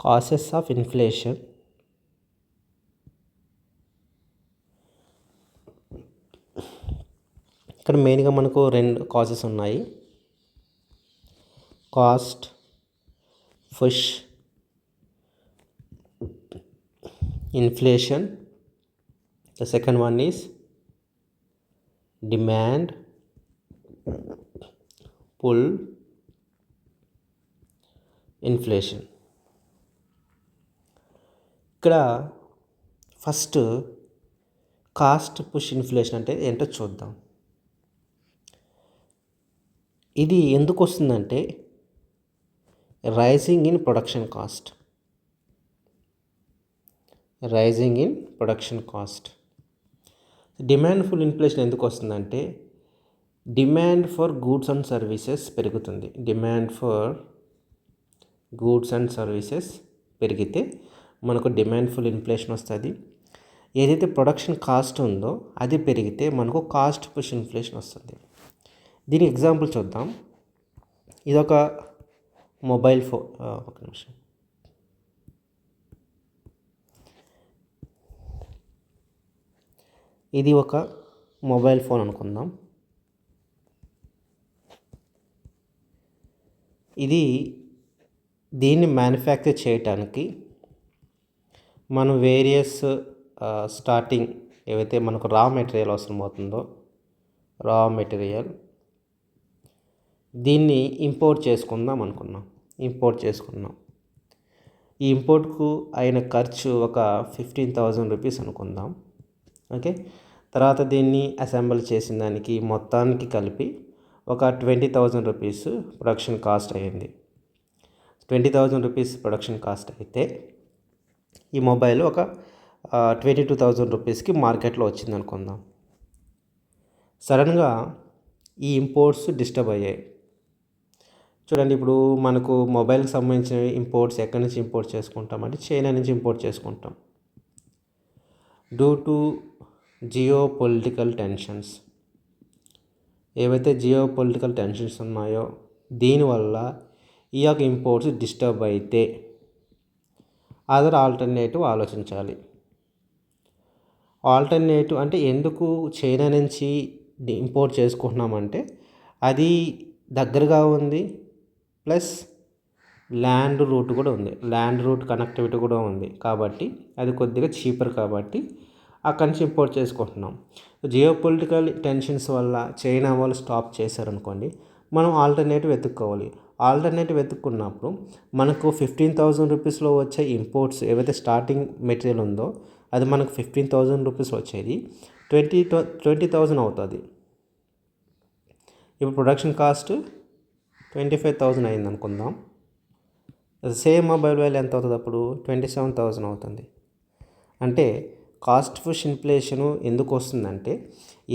Causes of inflation. ఇక్కడ మెయిన్గా మనకు రెండు కాసెస్ ఉన్నాయి. Cost push inflation. The second one is demand pull inflation. ఇక్కడ ఫస్ట్ కాస్ట్ పుష్ ఇన్ఫ్లేషన్ అంటే ఏంటో చూద్దాం. ఇది ఎందుకు వస్తుందంటే rising in production cost. Demand pull inflation ఎందుకు వస్తుందంటే demand for goods and services పెరుగుతుంది. Demand for goods and services పెరిగితే మనకు డిమాండ్ ఫుల్ ఇన్ఫ్లేషన్ వస్తుంది. ఏదైతే ప్రొడక్షన్ కాస్ట్ ఉందో అది పెరిగితే మనకు కాస్ట్ పుష్ ఇన్ఫ్లేషన్ వస్తుంది. దీనికి ఎగ్జాంపుల్ చూద్దాం. ఇదొక మొబైల్ ఫోన్. ఒక నిమిషం. ఇది ఒక మొబైల్ ఫోన్ అనుకుందాం. దీన్ని మ్యానుఫ్యాక్చర్ చేయటానికి మనం వేరియస్ స్టార్టింగ్ ఏవైతే మనకు రా మెటీరియల్ అవసరం అవుతుందో దీన్ని ఇంపోర్ట్ చేసుకుందాం అనుకున్నాం. ఈ ఇంపోర్ట్కు అయిన ఖర్చు ఒక 15,000 రూపీస్ అనుకుందాం. ఓకే. తర్వాత దీన్ని అసెంబుల్ చేసిన దానికి మొత్తానికి కలిపి ఒక 20,000 రూపీస్ ప్రొడక్షన్ కాస్ట్ అయ్యింది. 20,000 రూపీస్ ప్రొడక్షన్ కాస్ట్ అయితే ఈ మొబైల్ ఒక 22,000 రూపీస్కి మార్కెట్లో వచ్చింది అనుకుందాం. సడన్గా ఈ ఇంపోర్ట్స్ డిస్టర్బ్ అయ్యాయి. చూడండి, ఇప్పుడు మనకు మొబైల్కి సంబంధించిన ఇంపోర్ట్స్ ఎక్కడి నుంచి ఇంపోర్ట్ చేసుకుంటాం అంటే చైనా నుంచి ఇంపోర్ట్ చేసుకుంటాం. Due to geo political tensions, ఏవైతే జియో పొలిటికల్ టెన్షన్స్ ఉన్నాయో దీనివల్ల ఈ యొక్క ఇంపోర్ట్స్ డిస్టర్బ్ అయితే అదర్ ఆల్టర్నేటివ్ ఆలోచించాలి. ఆల్టర్నేటివ్ అంటే ఎందుకు చైనా నుంచి ఇంపోర్ట్ చేసుకుంటున్నామంటే అది దగ్గరగా ఉంది, ప్లస్ ల్యాండ్ రూట్ కూడా ఉంది, ల్యాండ్ రూట్ కనెక్టివిటీ కూడా ఉంది. కాబట్టి అది కొద్దిగా చీపర్ కాబట్టి అక్కడి నుంచి ఇంపోర్ట్ చేసుకుంటున్నాం. జియో పొలిటికల్ టెన్షన్స్ వల్ల చైనా వాళ్ళు స్టాప్ చేశారనుకోండి, మనం ఆల్టర్నేటివ్ వెతుక్కోవాలి. ఆల్టర్నేటివ్ వెతుక్కున్నప్పుడు మనకు 15,000 రూపీస్లో వచ్చే ఇంపోర్ట్స్ ఏవైతే స్టార్టింగ్ మెటీరియల్ ఉందో అది మనకు 15,000 రూపీస్ వచ్చేది 20,000 అవుతుంది. ఇప్పుడు ప్రొడక్షన్ కాస్ట్ 25,000 అయింది అనుకుందాం. సేమ్ మొబైల్ వాల్యూ ఎంత అవుతుంది అప్పుడు? 27,000 అవుతుంది. అంటే కాస్ట్ పుష్ ఇన్ఫ్లేషను ఎందుకు వస్తుందంటే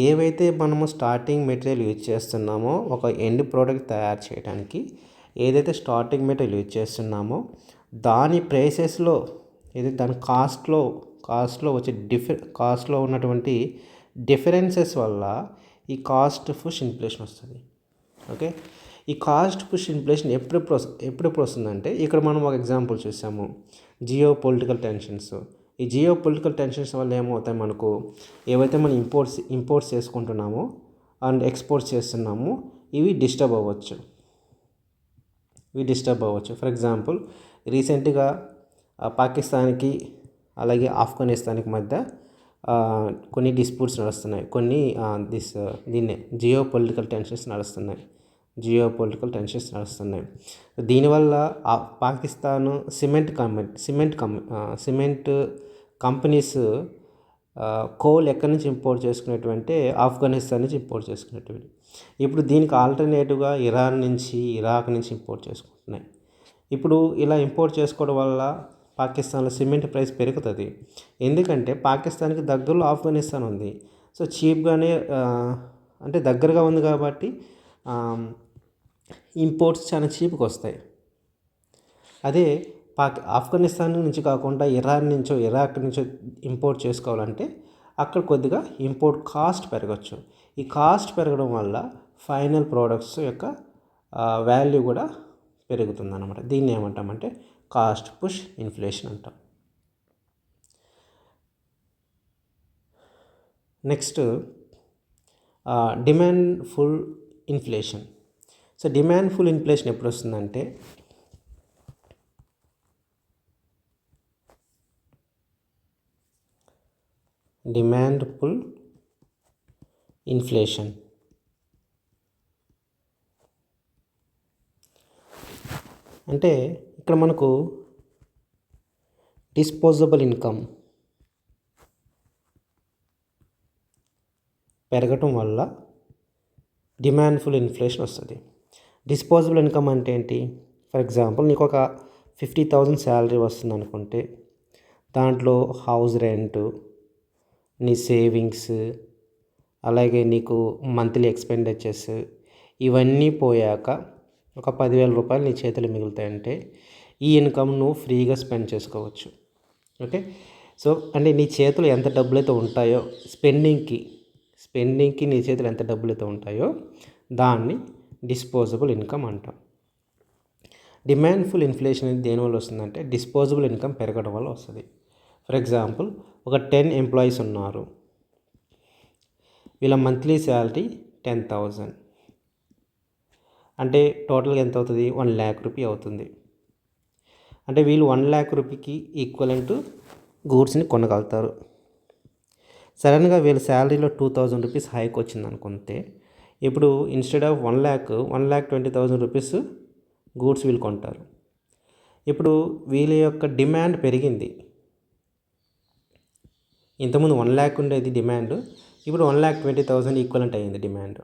ఏవైతే మనము స్టార్టింగ్ మెటీరియల్ యూజ్ చేస్తున్నామో ఒక ఎండ్ ప్రోడక్ట్ తయారు చేయడానికి ఏదైతే స్టార్టింగ్ మెటీరియల్ యూజ్ చేస్తున్నామో దాని ప్రైసెస్లో ఏదైతే దాని కాస్ట్లో వచ్చే కాస్ట్లో ఉన్నటువంటి డిఫరెన్సెస్ వల్ల ఈ కాస్ట్ పుష్ ఇన్ఫ్లేషన్ వస్తుంది. ఓకే. ఈ కాస్ట్ పుష్ ఇన్ఫ్లేషన్ ఎప్పుడెప్పుడు వస్తుందంటే ఇక్కడ మనం ఒక ఎగ్జాంపుల్ చూసాము, జియో పొలిటికల్ టెన్షన్స్. ఈ జియో పొలిటికల్ టెన్షన్స్ వల్ల ఏమవుతాయి, మనకు ఏవైతే మనం ఇంపోర్ట్స్ చేసుకుంటున్నామో అండ్ ఎక్స్పోర్ట్స్ చేస్తున్నామో ఇవి డిస్టర్బ్ అవ్వచ్చు. ఫర్ ఎగ్జాంపుల్ రీసెంట్గా పాకిస్తాన్కి అలాగే ఆఫ్ఘనిస్తాన్కి మధ్య కొన్ని డిస్ప్యూట్స్ నడుస్తున్నాయి. దీన్నే జియో పొలిటికల్ టెన్షన్స్ నడుస్తున్నాయి. దీనివల్ల పాకిస్తాన్ సిమెంట్ కంపెనీస్ కోల్ ఎక్కడి నుంచి ఇంపోర్ట్ చేసుకునేటువంటి ఆఫ్ఘనిస్తాన్ నుంచి ఇంపోర్ట్ చేసుకునేటువంటి. ఇప్పుడు దీనికి ఆల్టర్నేటివ్గా ఇరాన్ నుంచి ఇరాక్ నుంచి ఇంపోర్ట్ చేసుకుంటున్నాయి. ఇప్పుడు ఇలా ఇంపోర్ట్ చేసుకోవడం వల్ల పాకిస్తాన్లో సిమెంట్ ప్రైస్ పెరుగుతుంది. ఎందుకంటే పాకిస్తాన్కి దగ్గరలో ఆఫ్ఘనిస్తాన్ ఉంది. సో చీప్గానే అంటే దగ్గరగా ఉంది కాబట్టి ఇంపోర్ట్స్ చాలా చీప్గా వస్తాయి. అదే ఆఫ్ఘనిస్తాన్ నుంచి కాకుండా ఇరాన్ నుంచో ఇరాక్ నుంచో ఇంపోర్ట్ చేసుకోవాలంటే అక్కడ కొద్దిగా ఇంపోర్ట్ కాస్ట్ పెరగచ్చు. ఈ కాస్ట్ పెరగడం వల్ల ఫైనల్ ప్రోడక్ట్స్ యొక్క వాల్యూ కూడా పెరుగుతుంది అన్నమాట. దీన్ని ఏమంటామంటే కాస్ట్ పుష్ ఇన్ఫ్లేషన్ అంటాం. Next demand pull inflation. So demand pull inflation ఎప్పుడు వస్తుందంటే డిమాండ్ ఫుల్ ఇన్ఫ్లేషన్ అంటే ఇక్కడ మనకు డిస్పోజబుల్ ఇన్కమ్ పెరగటం వల్ల డిమాండ్ ఫుల్ ఇన్ఫ్లేషన్ వస్తుంది. డిస్పోజబుల్ ఇన్కమ్ అంటే ఏంటి? ఫర్ ఎగ్జాంపుల్ నీకు ఒక 50,000 శాలరీ వస్తుంది అనుకుంటే దాంట్లో హౌస్ రెంట్, నీ సేవింగ్స్, అలాగే నీకు మంత్లీ ఎక్స్పెండిచర్స్ ఇవన్నీ పోయాక ఒక 10,000 రూపాయలు నీ చేతులు మిగులుతాయంటే ఈ ఇన్కమ్ నువ్వు ఫ్రీగా స్పెండ్ చేసుకోవచ్చు. ఓకే, సో అంటే నీ చేతులు ఎంత డబ్బులు అయితే ఉంటాయో స్పెండింగ్కి నీ చేతులు ఎంత డబ్బులు అయితే ఉంటాయో దాన్ని డిస్పోజబుల్ ఇన్కమ్ అంటాం. డిమాండ్ ఫుల్ ఇన్ఫ్లేషన్ అనేది దేనివల్ల వస్తుందంటే డిస్పోజబుల్ ఇన్కమ్ పెరగడం వల్ల వస్తుంది. ఫర్ ఎగ్జాంపుల్ ఒక 10 ఎంప్లాయీస్ ఉన్నారు, వీళ్ళ మంత్లీ శాలరీ 10,000 అంటే టోటల్గా ఎంత అవుతుంది? 1,00,000 రూపీ అవుతుంది. అంటే వీళ్ళు 1,00,000 రూపీకి ఈక్వలెంట్ గూడ్స్ని కొనగలుగుతారు. సడన్గా వీళ్ళ శాలరీలో 2,000 రూపీస్ హైక్ వచ్చింది అనుకుంటే ఇప్పుడు ఇన్స్టెడ్ ఆఫ్ 1,20,000 రూపీస్ గూడ్స్ వీళ్ళు కొంటారు. ఇప్పుడు వీళ్ళ యొక్క డిమాండ్ పెరిగింది. ఇంతకుముందు 1,00,000 ఉండేది డిమాండ్, ఇప్పుడు 1,20,000 ఈక్వలెంట్ అయ్యింది demand.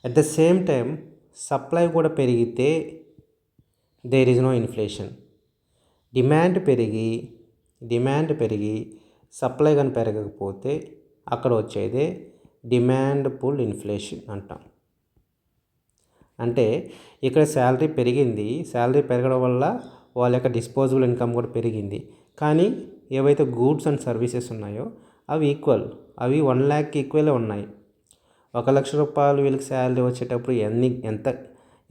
At the same time supply కూడా పెరిగితే there is no inflation. Demand పెరిగి సప్లై కానీ పెరగకపోతే అక్కడ వచ్చేదే డిమాండ్ పుల్ ఇన్ఫ్లేషన్ అంటాం. అంటే ఇక్కడ శాలరీ పెరిగింది, శాలరీ పెరగడం వల్ల వాళ్ళ యొక్క డిస్పోజబుల్ ఇన్కమ్ కూడా పెరిగింది. కానీ ఏవైతే గూడ్స్ అండ్ సర్వీసెస్ ఉన్నాయో అవి ఈక్వల్, అవి 1,00,000కి ఈక్వలే ఉన్నాయి. 1,00,000 రూపాయలు వీళ్ళకి శాలరీ వచ్చేటప్పుడు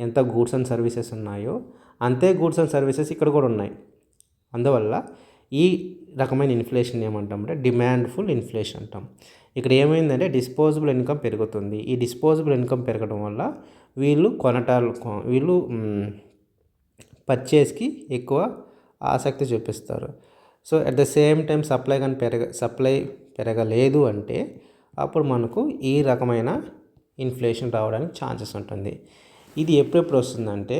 ఎంత గూడ్స్ అండ్ సర్వీసెస్ ఉన్నాయో అంతే గూడ్స్ అండ్ సర్వీసెస్ ఇక్కడ కూడా ఉన్నాయి. అందువల్ల ఈ రకమైన ఇన్ఫ్లేషన్ ఏమంటామంటే డిమాండ్ ఫుల్ ఇన్ఫ్లేషన్ అంటాం. ఇక్కడ ఏమైందంటే డిస్పోజబుల్ ఇన్కమ్ పెరుగుతుంది. ఈ డిస్పోజబుల్ ఇన్కమ్ పెరగడం వల్ల వీళ్ళు పర్చేస్కి ఎక్కువ ఆసక్తి చూపిస్తారు. So at the same time supply పెరగలేదు అంటే అప్పుడు మనకు ఈ రకమైన ఇన్ఫ్లేషన్ రావడానికి ఛాన్సెస్ ఉంటుంది. ఇది ఎప్పుడెప్పుడు వస్తుందంటే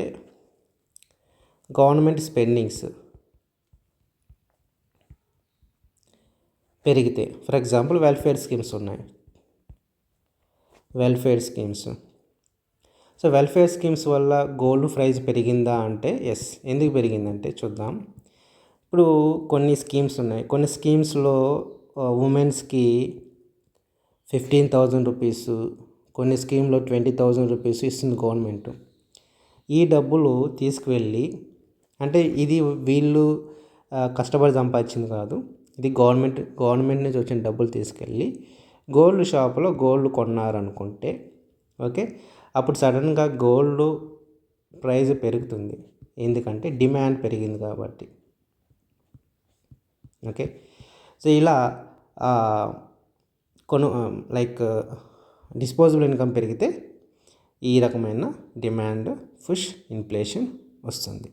గవర్నమెంట్ స్పెండింగ్స్ పెరిగితే. ఫర్ ఎగ్జాంపుల్ వెల్ఫేర్ స్కీమ్స్ ఉన్నాయి, సో వెల్ఫేర్ స్కీమ్స్ వల్ల గోల్డ్ ప్రైస్ పెరిగిందా అంటే ఎస్. ఎందుకు పెరిగిందంటే చూద్దాం. ఇప్పుడు కొన్ని స్కీమ్స్ ఉన్నాయి, కొన్ని స్కీమ్స్లో ఉమెన్స్కి 15,000 రూపీస్, కొన్ని స్కీమ్లో 20,000 రూపీస్ ఇస్తుంది గవర్నమెంట్. ఈ డబ్బులు తీసుకువెళ్ళి, అంటే ఇది వీళ్ళు కష్టపడి సంపాదించింది కాదు, ఇది గవర్నమెంట్ నుంచి వచ్చిన డబ్బులు తీసుకెళ్ళి గోల్డ్ షాప్లో గోల్డ్ కొన్నారనుకుంటే ఓకే, అప్పుడు సడన్గా గోల్డ్ ప్రైస్ పెరుగుతుంది. ఎందుకంటే డిమాండ్ పెరిగింది కాబట్టి. ఓకే, సో ఇలా డిస్పోజబుల్ ఇన్కమ్ పెరిగితే ఈ రకమైన డిమాండ్ పుష్ ఇన్ఫ్లేషన్ వస్తుంది.